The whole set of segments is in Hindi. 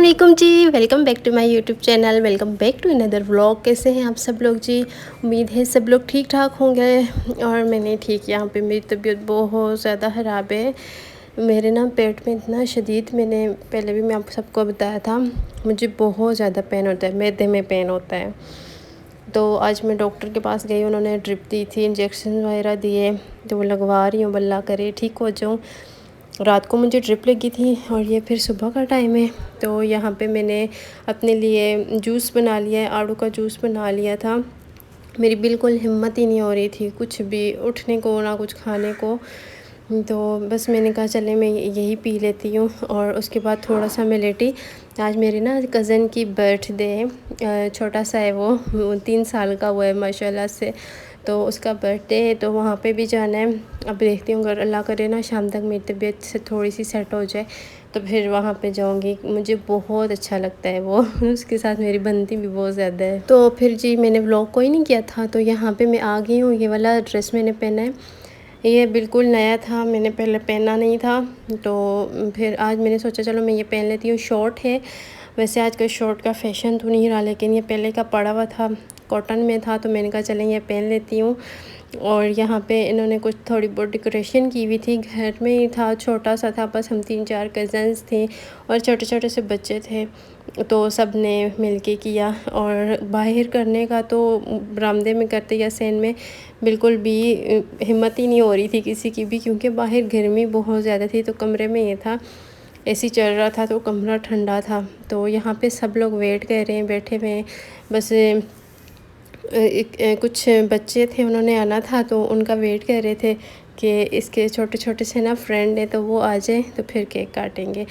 वालेकुम जी, welcome back to my YouTube channel. Welcome back to another vlog. कैसे हैं आप सब लोग जी? उम्मीद है सब लोग ठीक ठाक होंगे और मैंने ठीक। यहाँ पे मेरी तबीयत बहुत ज़्यादा ख़राब है। मेरे ना पेट में इतना शदीद, मैंने पहले भी मैं आप सबको बताया था, मुझे बहुत ज़्यादा पेन होता है, मैदे में पेन होता है। तो आज मैं डॉक्टर के पास गई, उन्होंने ड्रिप दी थी, इंजेक्शन वगैरह दिए, तो वो लगवा रही हूँ, अल्लाह करे ठीक हो जाऊँ। रात को मुझे ड्रिप लगी थी और ये फिर सुबह का टाइम है। तो यहाँ पे मैंने अपने लिए जूस बना लिया है, आड़ू का जूस बना लिया था। मेरी बिल्कुल हिम्मत ही नहीं हो रही थी कुछ भी उठने को ना कुछ खाने को, तो बस मैंने कहा चले मैं यही पी लेती हूँ। और उसके बाद थोड़ा सा मैं लेटी। आज मेरे ना कज़न की बर्थडे है, छोटा सा है वो 3 साल का हुआ है माशाल्लाह से। तो उसका बर्थडे है, तो वहाँ पे भी जाना है। अब देखती हूँ, अगर अल्लाह करे ना शाम तक मेरी तबीयत से थोड़ी सी सेट हो जाए तो फिर वहाँ पे जाऊँगी। मुझे बहुत अच्छा लगता है वो उसके साथ मेरी बनती भी बहुत ज़्यादा है। तो फिर जी मैंने व्लॉग कोई नहीं किया था, तो यहाँ पे मैं आ गई हूँ। ये वाला ड्रेस मैंने पहना है, ये बिल्कुल नया था, मैंने पहले पहना नहीं था। तो फिर आज मैंने सोचा चलो मैं ये पहन लेती हूँ। शॉर्ट है, वैसे आजकल शॉर्ट का फ़ैशन तो नहीं रहा, लेकिन ये पहले का पड़ा हुआ था, कॉटन में था, तो मैंने कहा चलें ये पहन लेती हूँ। और यहाँ पे इन्होंने कुछ थोड़ी बहुत डेकोरेशन की हुई थी, घर में ही था, छोटा सा था, बस हम 3-4 कज़न्स थे और छोटे छोटे से बच्चे थे, तो सब ने मिलके किया। और बाहर करने का तो बरामदे में करते या सैन में बिल्कुल भी हिम्मत ही नहीं हो रही थी किसी की भी, क्योंकि बाहर गर्मी बहुत ज़्यादा थी। तो कमरे में ये था, एसी चल रहा था, तो कमरा ठंडा था। तो यहाँ पे सब लोग वेट कर रहे हैं, बैठे हुए हैं। बस कुछ बच्चे थे, उन्होंने आना था, तो उनका वेट कर रहे थे कि इसके छोटे छोटे से ना फ्रेंड है, तो वो आ जाए तो फिर केक काटेंगे।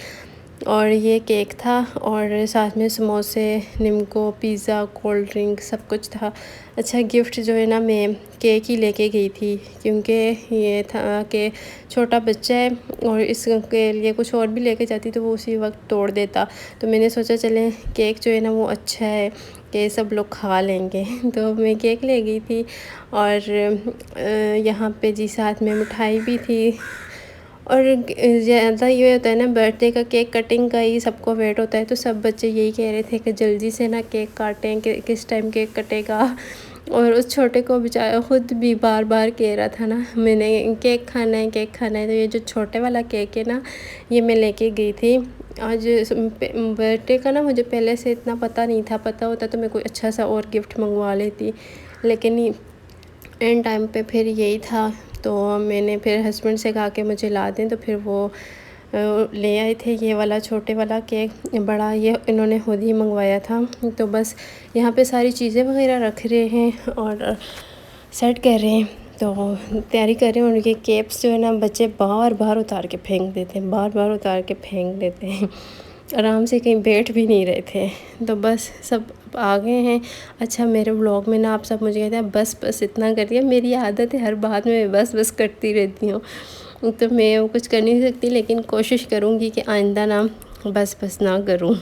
और ये केक था और साथ में समोसे, निम्को, पिज़्ज़ा, कोल्ड ड्रिंक सब कुछ था। अच्छा, गिफ्ट जो है ना मैं केक ही लेके गई थी, क्योंकि ये था कि छोटा बच्चा है और इसके लिए कुछ और भी लेके जाती तो वो उसी वक्त तोड़ देता। तो मैंने सोचा चले केक जो है ना वो अच्छा है कि सब लोग खा लेंगे तो मैं केक ले गई थी। और यहाँ पे जी साथ में मिठाई भी थी। और ज़्यादा ये होता है ना, बर्थडे का केक कटिंग का ही सबको वेट होता है, तो सब बच्चे यही कह रहे थे कि जल्दी से ना केक काटें, कि किस टाइम केक कटेगा। और उस छोटे को बेचारा ख़ुद भी बार बार कह रहा था ना मैंने केक खाना है, केक खाना है। तो ये जो छोटे वाला केक है ना, ये मैं लेके गई थी आज बर्थडे का ना। मुझे पहले से इतना पता नहीं था, पता होता तो मैं कोई अच्छा सा और गिफ्ट मंगवा लेती, लेकिन एंड टाइम पे फिर यही था। तो मैंने फिर हस्बैंड से कहा कि मुझे ला दें, तो फिर वो ले आए थे ये वाला छोटे वाला केक। बड़ा ये इन्होंने खुद ही मंगवाया था। तो बस यहाँ पे सारी चीज़ें वगैरह रख रहे हैं और सेट कर रहे हैं, तो तैयारी कर रहे हैं। उनके केप्स जो है ना बच्चे बार बार उतार के फेंक देते हैं, बार बार उतार के फेंक देते हैं, आराम से कहीं बैठ भी नहीं रहे थे। तो बस सब आ गए हैं। अच्छा, मेरे व्लॉग में ना आप सब मुझे कहते हैं बस बस इतना कर दिया। मेरी आदत है, हर बात में मैं बस बस करती रहती हूँ, तो मैं वो कुछ कर नहीं सकती, लेकिन कोशिश करूँगी कि आइंदा ना बस बस ना करूँ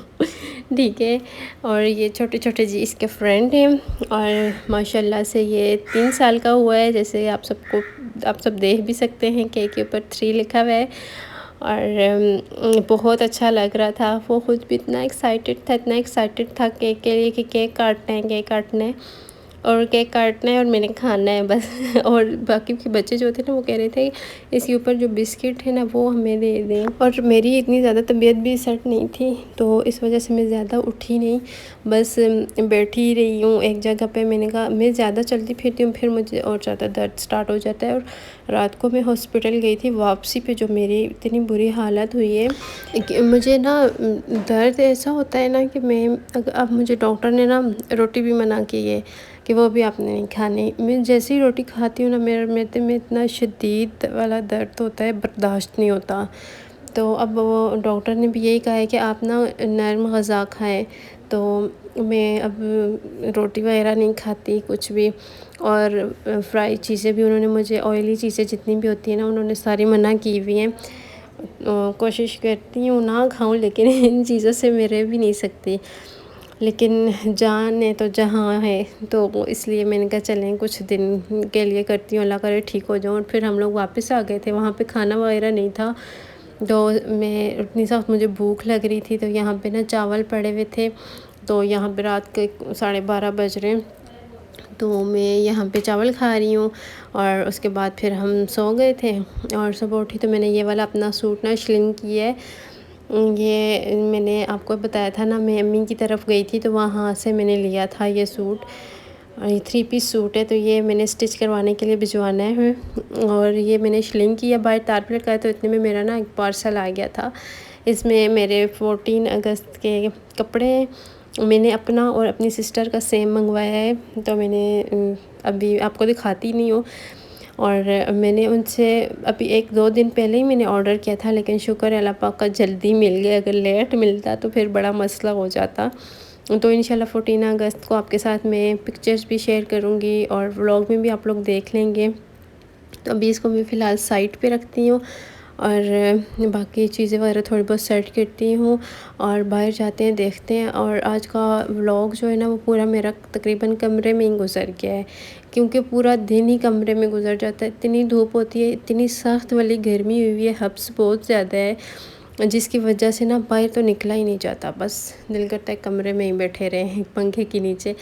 ठीक है। और ये छोटे छोटे जी इसके फ्रेंड हैं और माशाल्लाह से ये 3 साल का हुआ है, जैसे आप सब देख भी सकते हैं, केक के ऊपर 3 लिखा हुआ है। और बहुत अच्छा लग रहा था, वो ख़ुद भी इतना एक्साइटेड था केक के लिए कि केक काटना है, केक काटना है और केक काटना है और मैंने खाना है बस और बाकी के बच्चे जो थे ना वो कह रहे थे इसके ऊपर जो बिस्किट है ना वो हमें दे दें। और मेरी इतनी ज़्यादा तबीयत भी सेट नहीं थी, तो इस वजह से मैं ज़्यादा उठी नहीं, बस बैठी ही रही हूँ एक जगह पे। मैंने कहा मैं ज़्यादा चलती फिरती हूँ फिर मुझे और ज़्यादा दर्द स्टार्ट हो जाता है। और रात को मैं हॉस्पिटल गई थी, वापसी पे जो मेरी इतनी बुरी हालत हुई है कि मुझे ना दर्द ऐसा होता है ना कि मैं अब मुझे डॉक्टर ने ना रोटी भी मना की है कि वो भी आपने नहीं खानी। मैं जैसे ही रोटी खाती हूँ ना मेरे मेरे में इतना शदीद वाला दर्द होता है, बर्दाश्त नहीं होता। तो अब वो डॉक्टर ने भी यही कहा है कि आप ना नरम ग़िज़ा खाएं। तो मैं अब रोटी वगैरह नहीं खाती कुछ भी, और फ्राई चीज़ें भी उन्होंने मुझे, ऑयली चीज़ें जितनी भी होती हैं ना उन्होंने सारी मना की हुई हैं। कोशिश करती हूँ ना खाऊं, लेकिन इन चीज़ों से मैं रह भी नहीं सकती, लेकिन जान है तो जहाँ है, तो वो इसलिए मैंने कहा चलें कुछ दिन के लिए करती हूँ, अल्लाह करे ठीक हो जाऊँ। और फिर हम लोग वापस आ गए थे, वहाँ पे खाना वगैरह नहीं था, तो मैं उतनी सा मुझे भूख लग रही थी, तो यहाँ पे ना चावल पड़े हुए थे। तो यहाँ पे रात के 12:30 बज रहे हैं, तो मैं यहाँ पे चावल खा रही हूँ। और उसके बाद फिर हम सो गए थे। और सुबह उठी तो मैंने ये वाला अपना सूट ना श्लिंग किया है। ये मैंने आपको बताया था ना, मैं अम्मी की तरफ गई थी तो वहाँ से मैंने लिया था ये सूट। और ये 3 पीस सूट है, तो ये मैंने स्टिच करवाने के लिए भिजवाना है। और ये मैंने श्लिंग किया, बाहर तार पे लटकाया, तो इतने में मेरा ना एक पार्सल आ गया था। इसमें मेरे 14 अगस्त के कपड़े मैंने अपना और अपनी सिस्टर का सेम मंगवाया है। तो मैंने अभी आपको दिखाती नहीं हूँ। और मैंने उनसे अभी 1-2 दिन पहले ही मैंने ऑर्डर किया था, लेकिन शुक्र है अल्लाह पाक का जल्दी मिल गया। अगर लेट मिलता तो फिर बड़ा मसला हो जाता। तो इंशाल्लाह 14 अगस्त को आपके साथ मैं पिक्चर्स भी शेयर करूँगी और व्लॉग में भी आप लोग देख लेंगे। तो अभी इसको मैं फ़िलहाल साइड पे रखती हूँ और बाकी चीज़ें वगैरह थोड़ी बहुत सेट करती हूँ और बाहर जाते हैं, देखते हैं। और आज का व्लॉग जो है ना, वो पूरा मेरा तकरीबन कमरे में ही गुजर गया है, क्योंकि पूरा दिन ही कमरे में गुजर जाता है। इतनी धूप होती है, इतनी सख्त वाली गर्मी हुई है, हब्स बहुत ज़्यादा है, जिसकी वजह से ना बाहर तो निकला ही नहीं जाता। बस दिल करता है कमरे में ही बैठे रहें पंखे के नीचे।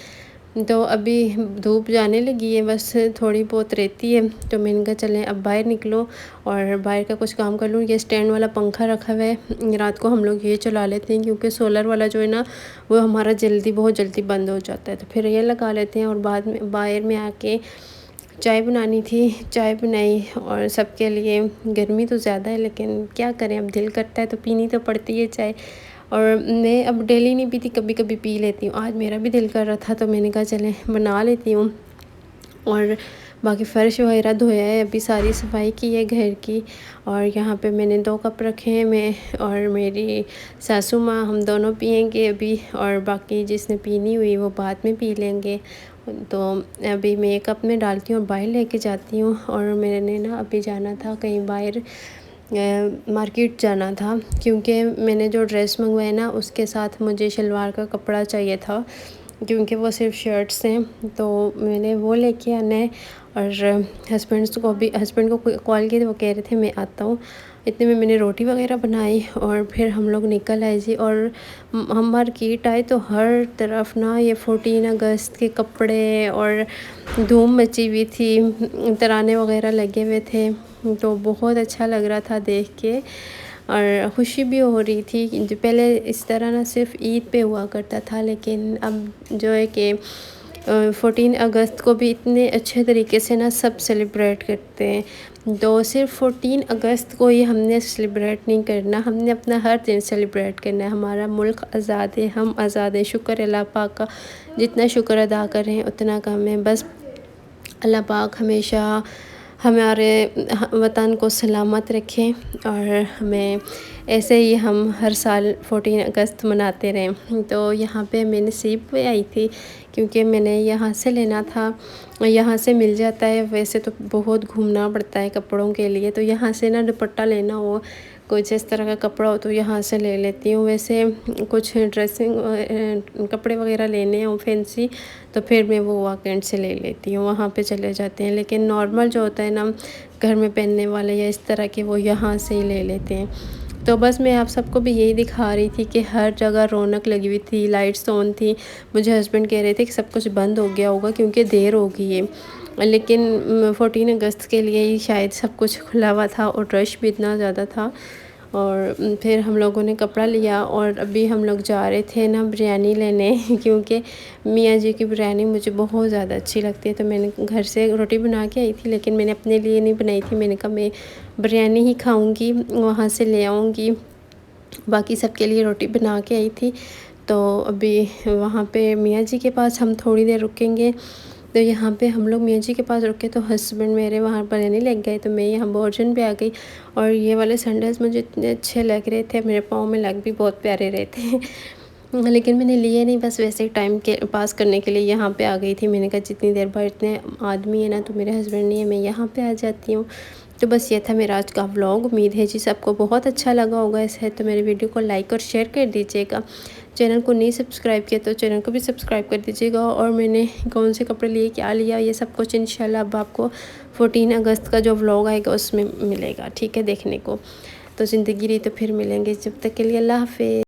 तो अभी धूप जाने लगी है, बस थोड़ी बहुत रहती है। तो मैंने कहा चलें अब बाहर निकलो और बाहर का कुछ काम कर लूँ। ये स्टैंड वाला पंखा रखा हुआ है, रात को हम लोग ये चला लेते हैं, क्योंकि सोलर वाला जो है ना, वो हमारा बहुत जल्दी बंद हो जाता है। तो फिर ये लगा लेते हैं। और बाद में बाहर में आके चाय बनानी थी, चाय बनाई और सबके लिए। गर्मी तो ज़्यादा है, लेकिन क्या करें, अब दिल करता है तो पीनी तो पड़ती है चाय। और मैं अब डेली नहीं पीती, कभी कभी पी लेती हूँ। आज मेरा भी दिल कर रहा था, तो मैंने कहा चलें बना लेती हूँ। और बाकी फ़र्श वगैरह धोया है, अभी सारी सफाई की है घर की। और यहाँ पे मैंने 2 कप रखे हैं, मैं और मेरी सासू माँ, हम दोनों पियेंगे अभी। और बाकी जिसने पीनी हुई वो बाद में पी लेंगे। तो अभी मैं 1 कप में डालती हूँ और बाहर लेके जाती हूँ। और मैंने ना अभी जाना था कहीं बाहर, मार्केट जाना था, क्योंकि मैंने जो ड्रेस मंगवाया ना, उसके साथ मुझे शलवार का कपड़ा चाहिए था, क्योंकि वो सिर्फ शर्ट्स हैं। तो मैंने वो लेके आना है। और हस्बैंड को कॉल किया तो वो कह रहे थे मैं आता हूँ। इतने में मैंने रोटी वगैरह बनाई और फिर हम लोग निकल आए जी। और हम मार्केट आए तो हर तरफ ना ये 14 अगस्त के कपड़े और धूम मची हुई थी, तराने वगैरह लगे हुए थे। तो बहुत अच्छा लग रहा था देख के, और ख़ुशी भी हो रही थी। जो पहले इस तरह ना सिर्फ ईद पे हुआ करता था, लेकिन अब जो है कि 14 अगस्त को भी इतने अच्छे तरीके से ना सब सेलिब्रेट करते हैं। तो सिर्फ 14 अगस्त को ही हमने सेलिब्रेट नहीं करना, हमने अपना हर दिन सेलिब्रेट करना है। हमारा मुल्क आज़ाद है, हम आज़ाद हैं। शुक्र अल्लाह पाक का, जितना शुक्र अदा करें उतना कम है। बस अल्लाह पाक हमेशा हमारे वतन को सलामत रखें और हमें ऐसे ही हम हर साल 14 अगस्त मनाते रहें। तो यहाँ पे मैं नसीब पे आई थी, क्योंकि मैंने यहाँ से लेना था, यहाँ से मिल जाता है। वैसे तो बहुत घूमना पड़ता है कपड़ों के लिए, तो यहाँ से ना दुपट्टा लेना हो, कुछ इस तरह का कपड़ा हो, तो यहाँ से ले लेती हूँ। वैसे कुछ ड्रेसिंग कपड़े वगैरह लेने हों फैंसी, तो फिर मैं वो वाकेंड से ले लेती हूँ, वहाँ पे चले जाते हैं। लेकिन नॉर्मल जो होता है ना घर में पहनने वाले या इस तरह के, वो यहाँ से ही ले लेते हैं। तो बस मैं आप सबको भी यही दिखा रही थी कि हर जगह रौनक लगी हुई थी, लाइट्स ऑन थी। मुझे हस्बैंड कह रहे थे कि सब कुछ बंद हो गया होगा क्योंकि देर हो गई है, लेकिन 14 अगस्त के लिए ही शायद सब कुछ खुला हुआ था और रश भी इतना ज़्यादा था। और फिर हम लोगों ने कपड़ा लिया और अभी हम लोग जा रहे थे ना बिरयानी लेने क्योंकि मियाँ जी की बिरयानी मुझे बहुत ज़्यादा अच्छी लगती है। तो मैंने घर से रोटी बना के आई थी, लेकिन मैंने अपने लिए नहीं बनाई थी। मैंने कहा मैं बिरयानी ही खाऊंगी, वहाँ से ले आऊँगी। बाकी सबके लिए रोटी बना के आई थी। तो अभी वहाँ पे मियाँ जी के पास हम थोड़ी देर रुकेंगे। तो यहाँ पे हम लोग मियाँ जी के पास रुके तो हस्बैंड मेरे वहाँ बिरयानी लेके गए, तो मैं यहाँ भोजन पे आ गई। और ये वाले सैंडल्स मुझे इतने अच्छे लग रहे थे, मेरे पाँव में लग भी बहुत प्यारे रहे थे लेकिन मैंने लिए नहीं, बस वैसे ही टाइम के पास करने के लिए यहाँ पे आ गई थी। मैंने कहा जितनी देर बाद इतने आदमी है ना, तो मेरे हस्बैंड नहीं है, मैं यहाँ पे आ जाती हूँ। तो बस ये था मेरा आज का व्लॉग। उम्मीद है जी सबको बहुत अच्छा लगा होगा। ऐसे तो मेरे वीडियो को लाइक और शेयर कर दीजिएगा। चैनल को नहीं सब्सक्राइब किया तो चैनल को भी सब्सक्राइब कर दीजिएगा। और मैंने कौन से कपड़े लिए, क्या लिया, ये सब कुछ इंशाल्लाह अब आपको 14 अगस्त का जो व्लॉग आएगा उसमें मिलेगा, ठीक है, देखने को। तो ज़िंदगी रही तो फिर मिलेंगे, जब तक के लिए अल्लाह हाफ़िज़।